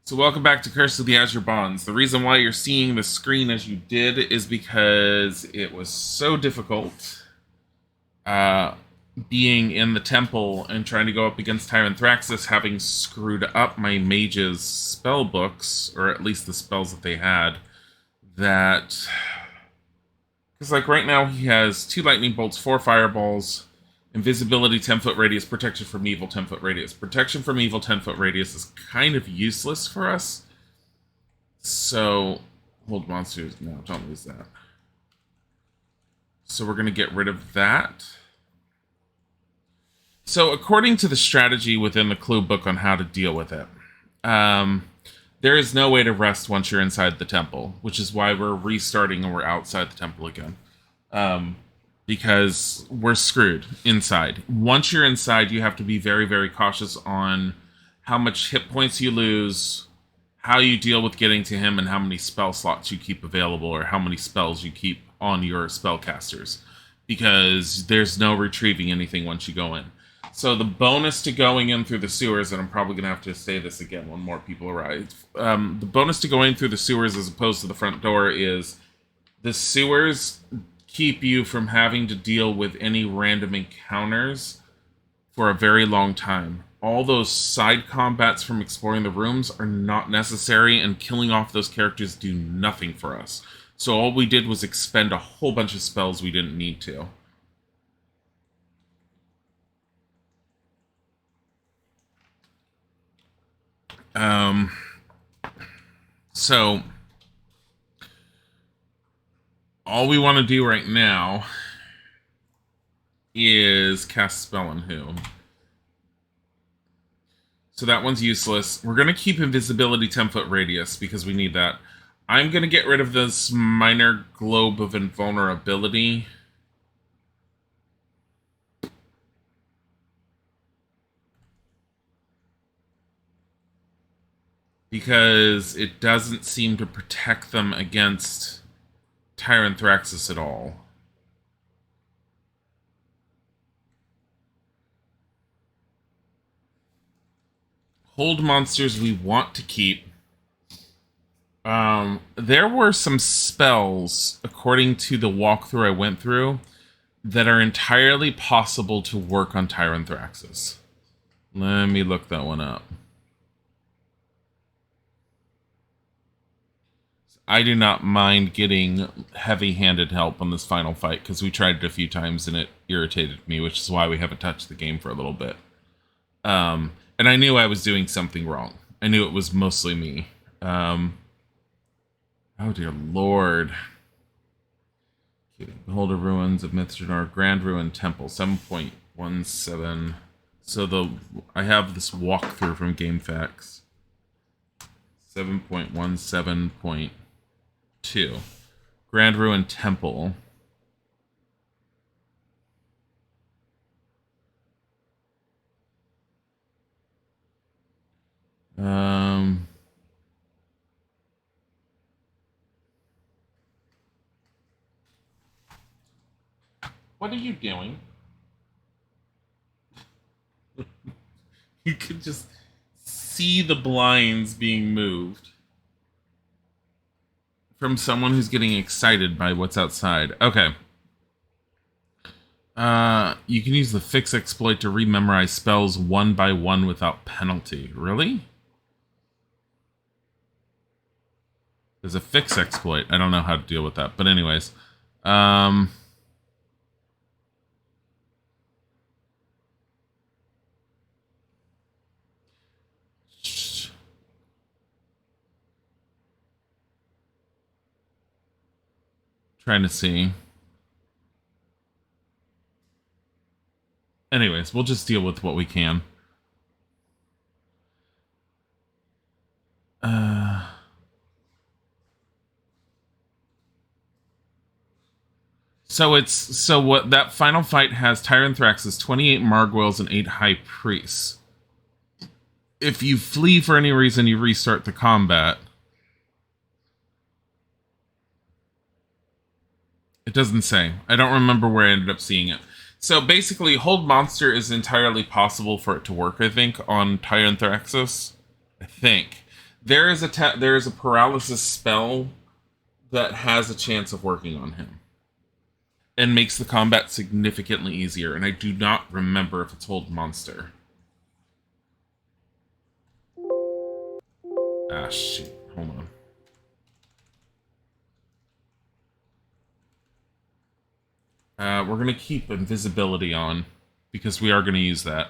So welcome back to Curse of the Azure Bonds. The reason why you're seeing the screen as you did is because it was so difficult uh, being in the temple and trying to go up against Tyrant Thraxus, having screwed up my mage's spell books, or at least the spells that they had, that... Because like right now he has 2 lightning bolts, 4 fireballs, invisibility 10-foot radius, protection from evil 10-foot radius. Protection from evil 10-foot radius is kind of useless for us. So, hold monsters. No, don't lose that. So we're going to get rid of that. So according to the strategy within the clue book on how to deal with it, there is no way to rest once you're inside the temple, which is why we're restarting and we're outside the temple again. Because we're screwed inside. Once you're inside, you have to be very, very cautious on how much hit points you lose, how you deal with getting to him, and how many spell slots you keep available, or how many spells you keep on your spellcasters. Because there's no retrieving anything once you go in. So the bonus to going in through the sewers, and I'm probably going to have to say this again when more people arrive, the bonus to going through the sewers as opposed to the front door is the sewers keep you from having to deal with any random encounters for a very long time. All those side combats from exploring the rooms are not necessary, and killing off those characters do nothing for us. So all we did was expend a whole bunch of spells we didn't need to. So all we want to do right now is cast Spell on who. So that one's useless. We're going to keep invisibility 10-foot radius because we need that. I'm going to get rid of this minor globe of invulnerability. Because it doesn't seem to protect them against Tyrant Thraxus at all. Hold monsters we want to keep. There were some spells, according to the walkthrough I went through, that are entirely possible to work on Tyrant Thraxus. Let me look that one up. I do not mind getting heavy-handed help on this final fight, because we tried it a few times and it irritated me, which is why we haven't touched the game for a little bit. And I knew I was doing something wrong. I knew it was mostly me. Oh dear lord. Okay, Beholder Ruins of Mithranor, Grand Ruin Temple, 7.17. So I have this walkthrough from GameFAQs. 7.17.2. Grand Ruin Temple. What are you doing? You could just see the blinds being moved from someone who's getting excited by what's outside. Okay. You can use the fix exploit to rememorize spells one by one without penalty. Really? There's a fix exploit. I don't know how to deal with that. But anyways. Trying to see. Anyways, we'll just deal with what we can. So what that final fight has Tyrant Thraxus, 28 Margwells, and 8 High Priests. If you flee for any reason, you restart the combat. It doesn't say. I don't remember where I ended up seeing it. So basically, Hold Monster is entirely possible for it to work, I think, on Tyrant Thraxus. I think. there is a paralysis spell that has a chance of working on him and makes the combat significantly easier, and I do not remember if it's hold monster. Ah, shit. Hold on. We're going to keep invisibility on, because we are going to use that.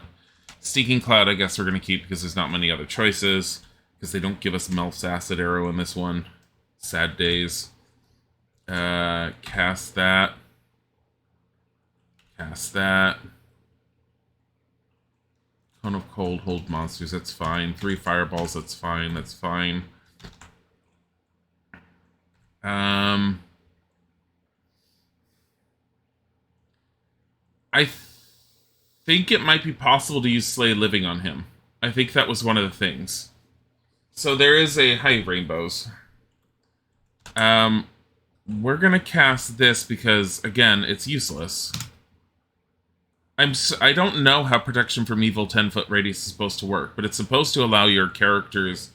Sneaking Cloud, I guess we're going to keep, because there's not many other choices, because they don't give us Melf's Acid Arrow in this one. Sad days. Cast that. Cast that. Cone of Cold, hold monsters, that's fine. 3 fireballs, that's fine, that's fine. I think it might be possible to use Slay Living on him. I think that was one of the things. So there is a... Hi, Rainbows. We're gonna cast this because, again, it's useless. I don't know how Protection from Evil 10-foot radius is supposed to work, but it's supposed to allow your characters,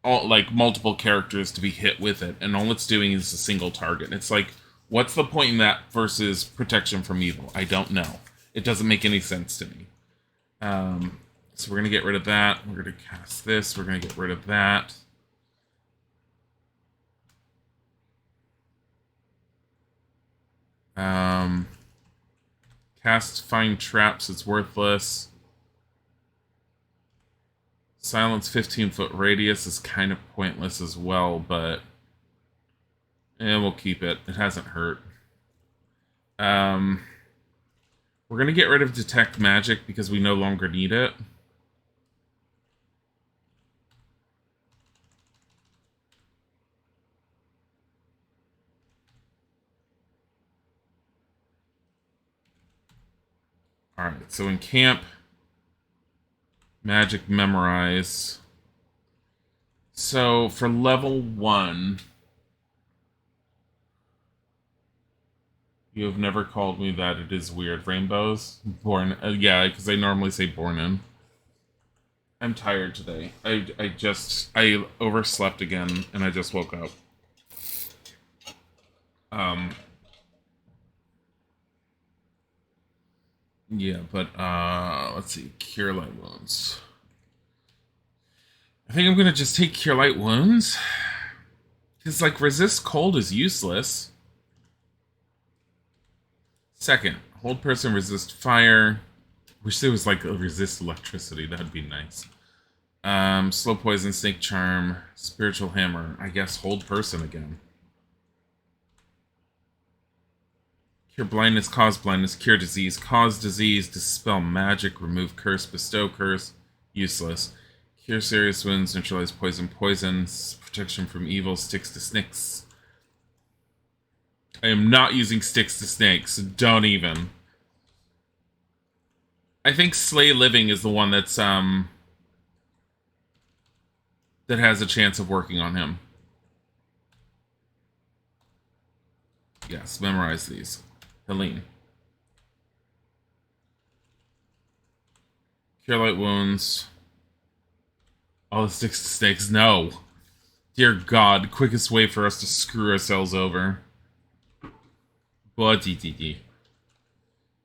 multiple characters, to be hit with it, and all it's doing is a single target. It's like, what's the point in that versus Protection from Evil? I don't know. It doesn't make any sense to me. So we're going to get rid of that. We're going to cast this. We're going to get rid of that. Cast Find Traps. It's worthless. Silence 15-foot radius is kind of pointless as well, but we'll keep it. It hasn't hurt. We're going to get rid of Detect Magic because we no longer need it. Alright, so in camp, Magic Memorize. So for level 1, you have never called me that. It is weird. Rainbows? Born. Yeah, because I normally say born in. I'm tired today. I overslept again, and I just woke up. Yeah, but, let's see. Cure Light Wounds. I think I'm gonna just take Cure Light Wounds. Because, Resist Cold is useless. Second, hold person, resist fire. Wish there was, a resist electricity. That'd be nice. Slow Poison, Snake Charm, Spiritual Hammer. I guess hold person again. Cure blindness, cure disease, cause disease, dispel magic, remove curse, bestow curse, useless. Cure serious wounds, neutralize poison, protection from evil, sticks to snakes. I am not using sticks to snakes, don't even. I think Slay Living is the one that's, that has a chance of working on him. Yes, memorize these. Helene. Cure Light Wounds. All the sticks to snakes. No. Dear God, quickest way for us to screw ourselves over.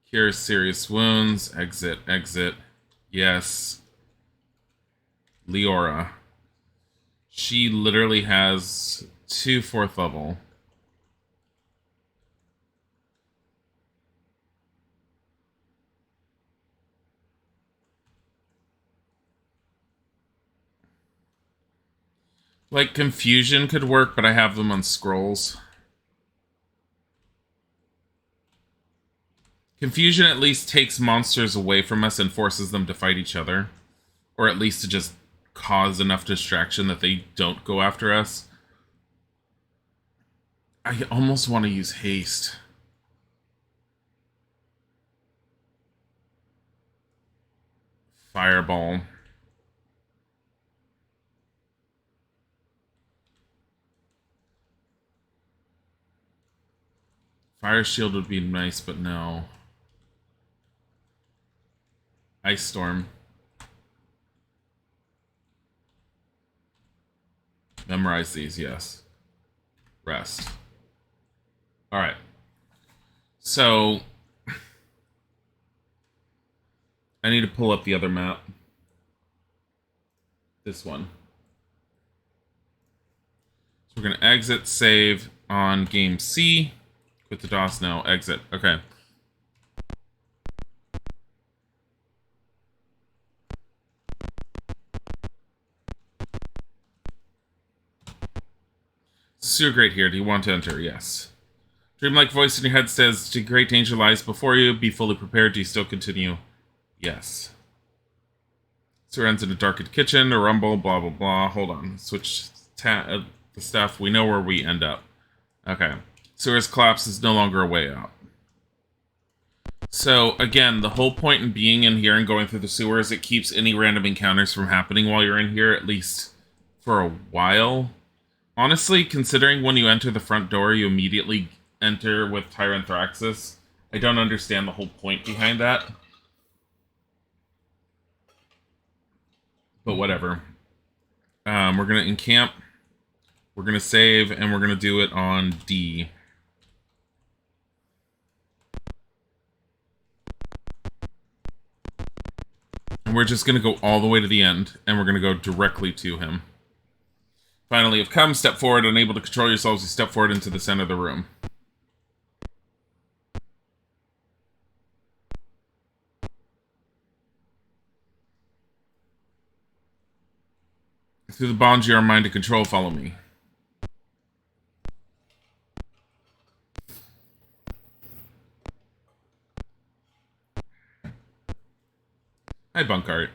Cure serious wounds. Exit. Yes. Leora. She literally has 2 4th level. Confusion could work, but I have them on scrolls. Confusion at least takes monsters away from us and forces them to fight each other. Or at least to just cause enough distraction that they don't go after us. I almost want to use haste. Fireball. Fire Shield would be nice, but no. Ice Storm. Memorize these, yes. Rest. Alright. So, I need to pull up the other map. This one. So we're going to exit, save on game C. Quit the DOS now, exit. Okay. So you're great here. Do you want to enter? Yes. Dreamlike voice in your head says, "To great danger lies before you. Be fully prepared. Do you still continue?" Yes. So it ends in a darkened kitchen, a rumble, blah, blah, blah. Hold on. Switch the stuff. We know where we end up. Okay. Sewer's collapse is no longer a way out. So, again, the whole point in being in here and going through the sewer is it keeps any random encounters from happening while you're in here, at least for a while. Honestly, considering when you enter the front door, you immediately enter with Tyranthraxis, I don't understand the whole point behind that. But whatever. We're going to encamp, we're going to save, and we're going to do it on D. And we're just going to go all the way to the end, and we're going to go directly to him. Finally, you've come, step forward, unable to control yourselves, you step forward into the center of the room. Through the bonds you are mine to control, follow me. Hi, Bunkart.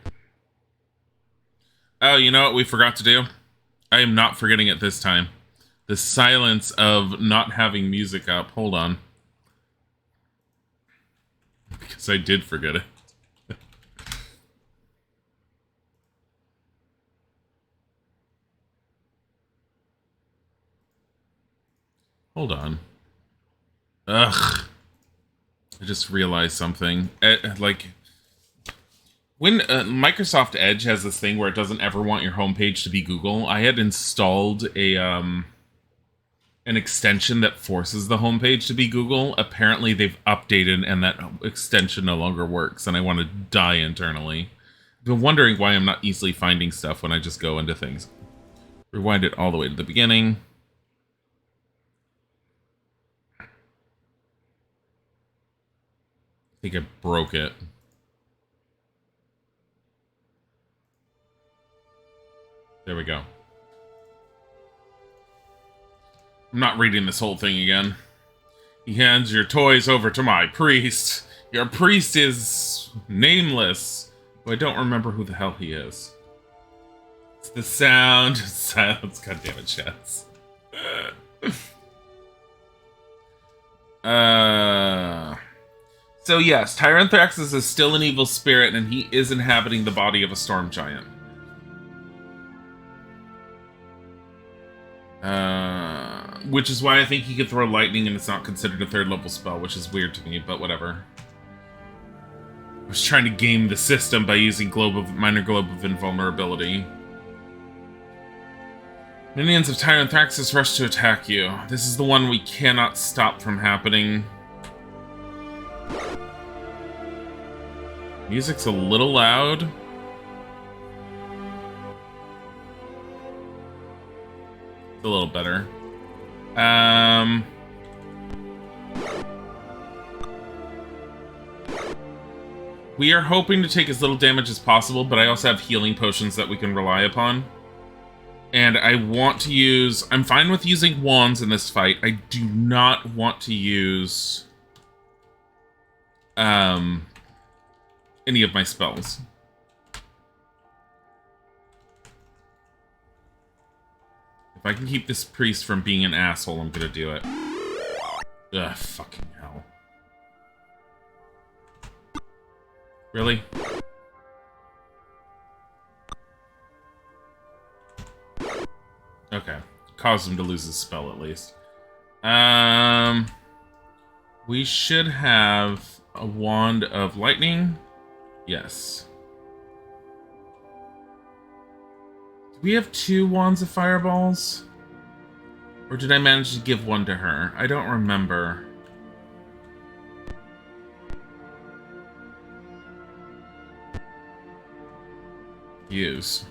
Oh, you know what we forgot to do? I am not forgetting it this time. The silence of not having music up. Hold on. Because I did forget it. Hold on. Ugh. I just realized something. When Microsoft Edge has this thing where it doesn't ever want your homepage to be Google, I had installed an extension that forces the homepage to be Google. Apparently they've updated and that extension no longer works, and I want to die internally. I've been wondering why I'm not easily finding stuff when I just go into things. Rewind it all the way to the beginning. I think I broke it. There we go. I'm not reading this whole thing again. He hands your toys over to my priest. Your priest is nameless. But I don't remember who the hell he is. It's the sound of silence. God damn it, Chats. So yes, Tyranthraxis is still an evil spirit, and he is inhabiting the body of a storm giant. Which is why I think he could throw lightning and it's not considered a third level spell, which is weird to me, but whatever. I was trying to game the system by using minor globe of invulnerability. Minions of Tyranthraxis rush to attack you. This is the one we cannot stop from happening. Music's a little loud. It's a little better. We are hoping to take as little damage as possible, but I also have healing potions that we can rely upon. And I want to use... I'm fine with using wands in this fight. I do not want to use... any of my spells. If I can keep this priest from being an asshole, I'm gonna do it. Ugh, fucking hell. Really? Okay. Caused him to lose his spell, at least. We should have a wand of lightning. Yes. Do we have 2 wands of fireballs? Or did I manage to give one to her? I don't remember. Use.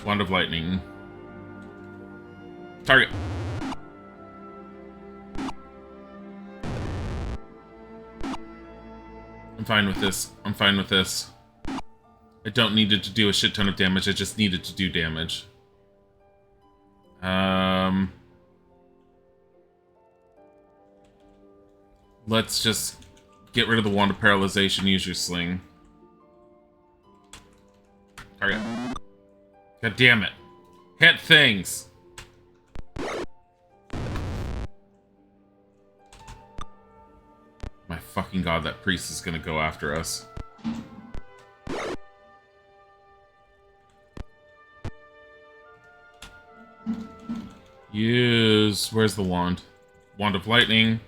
Wand of lightning. Target. I'm fine with this. I'm fine with this. I don't need it to do a shit ton of damage. I just need it to do damage. Let's just get rid of the wand of paralyzation. Use your sling. Target. God damn it. Hit things. My fucking god, that priest is gonna go after us. Use... Where's the wand? Wand of lightning.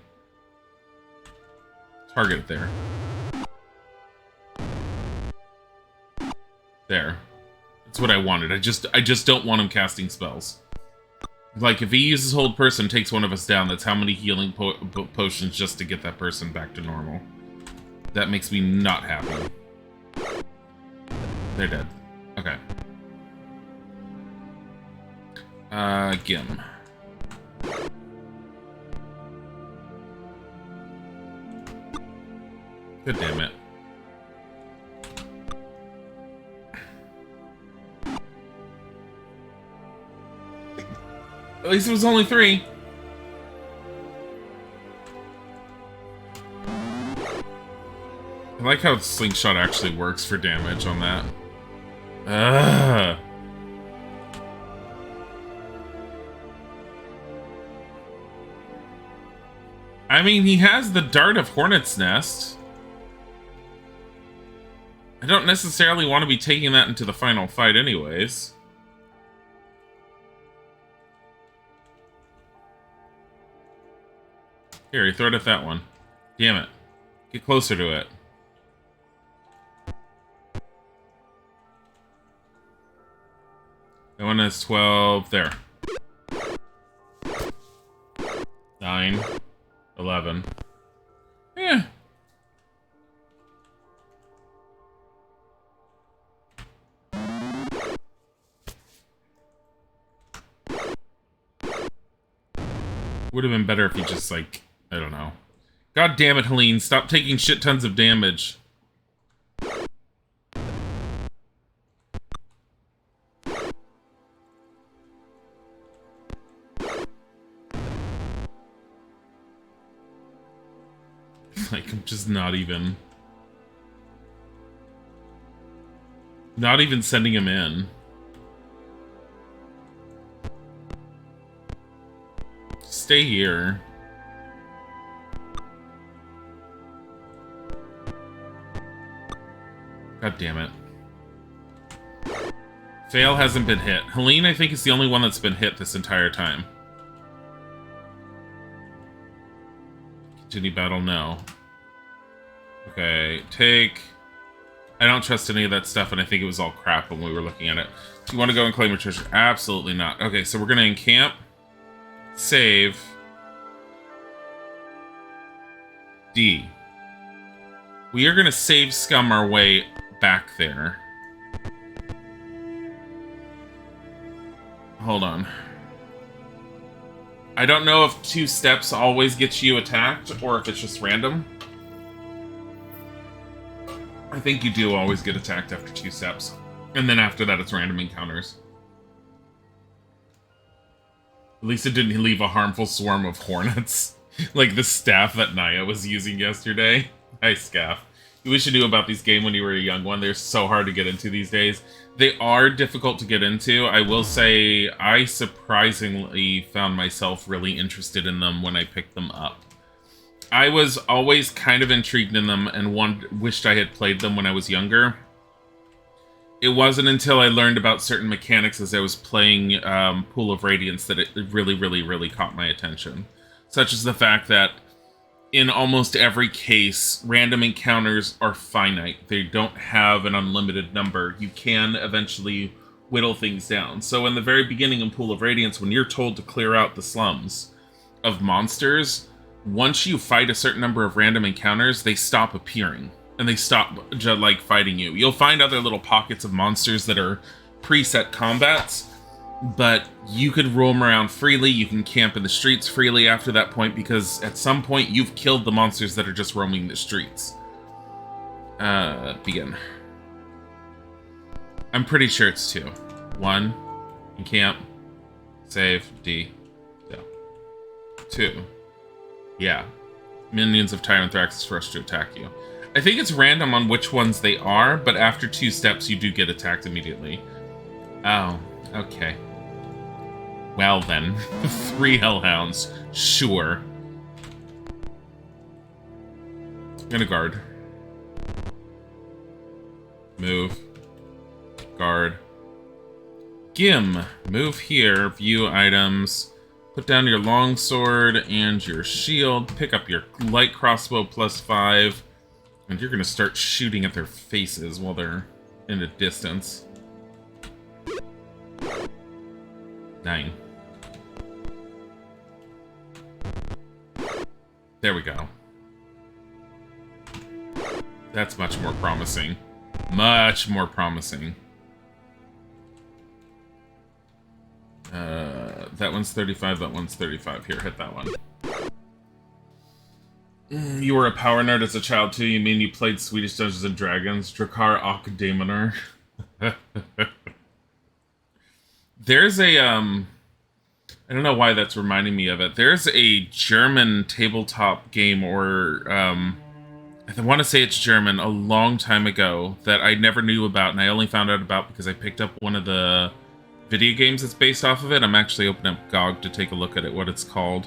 Target it there. There. That's what I wanted. I just don't want him casting spells. Like, if he uses hold person, takes one of us down, that's how many healing potions just to get that person back to normal. That makes me not happy. They're dead. Okay. Gim. God damn it. At least it was only 3. I like how slingshot actually works for damage on that. Ugh. I mean, he has the dart of Hornet's Nest. I don't necessarily want to be taking that into the final fight anyways. Here, you throw it at that one. Damn it. Get closer to it. That one has 12. There. 9. 11. Yeah. Would have been better if he just, like, I don't know. God damn it, Helene. Stop taking shit tons of damage. Like, I'm just not even sending him in. Stay here. God damn it. Fail hasn't been hit. Helene, I think, is the only one that's been hit this entire time. Continue battle, no. Okay, take... I don't trust any of that stuff, and I think it was all crap when we were looking at it. Do you want to go and claim your treasure? Absolutely not. Okay, so we're going to encamp. Save. D. We are going to save scum our way back there. Hold on. I don't know if 2 steps always gets you attacked, or if it's just random. I think you do always get attacked after 2 steps. And then after that, it's random encounters. At least it didn't leave a harmful swarm of hornets. Like the staff that Naya was using yesterday. Nice, Scaff. You wish you knew about these games when you were a young one. They're so hard to get into these days. They are difficult to get into. I will say I surprisingly found myself really interested in them when I picked them up. I was always kind of intrigued in them and wished I had played them when I was younger. It wasn't until I learned about certain mechanics as I was playing Pool of Radiance that it really, really, really caught my attention. Such as the fact that in almost every case, random encounters are finite. They don't have an unlimited number. You can eventually whittle things down. So in the very beginning in Pool of Radiance, when you're told to clear out the slums of monsters, once you fight a certain number of random encounters, they stop appearing. And they stop, like, fighting you. You'll find other little pockets of monsters that are preset combats, but you could roam around freely, you can camp in the streets freely after that point, because at some point you've killed the monsters that are just roaming the streets. Begin. I'm pretty sure it's 2. 1, encamp, save, D, go. 2. Yeah. Minions of Tyrant Thraxus rush to attack you. I think it's random on which ones they are, but after 2 steps you do get attacked immediately. Oh, okay. Well then, 3 Hellhounds, sure. I'm gonna guard. Move. Guard. Gim, move here, view items, put down your longsword and your shield, pick up your light crossbow +5, and you're gonna start shooting at their faces while they're in a distance. 9. There we go. That's much more promising. Much more promising. That one's 35, that one's 35. Here, hit that one. You were a power nerd as a child too? You mean you played Swedish Dungeons and Dragons? Drakar Ok Daemoner? There's a, I don't know why that's reminding me of it. There's a German tabletop game, or, I want to say it's German, a long time ago that I never knew about, and I only found out about because I picked up one of the video games that's based off of it. I'm actually opening up GOG to take a look at it, what it's called.